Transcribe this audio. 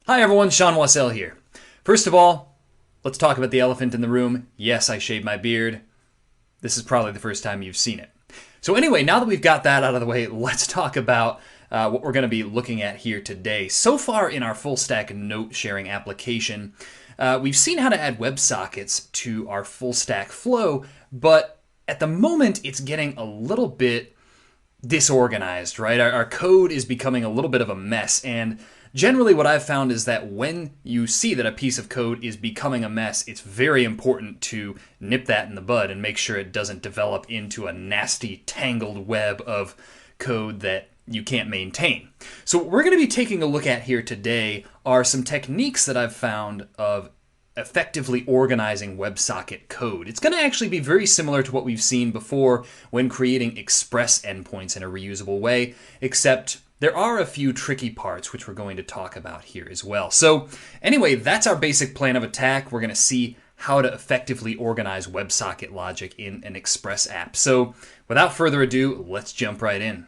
Hi everyone, Sean Wassell here. First of all, let's talk about the elephant in the room. Yes, I shaved my beard. This is probably the first time you've seen it. So anyway, now that we've got that out of the way, let's talk about what we're going to be looking at here today. So far in our full stack note sharing application, we've seen how to add WebSockets to our full stack flow, but at the moment it's getting a little bit disorganized, right? Our code is becoming a little bit of a mess, and generally what I've found is that when you see that a piece of code is becoming a mess, it's very important to nip that in the bud and make sure it doesn't develop into a nasty, tangled web of code that you can't maintain. So what we're going to be taking a look at here today are some techniques that I've found of effectively organizing WebSocket code. It's going to actually be very similar to what we've seen before when creating Express endpoints in a reusable way, except there are a few tricky parts which we're going to talk about here as well. So anyway, that's our basic plan of attack. We're going to see how to effectively organize WebSocket logic in an Express app. So without further ado, let's jump right in.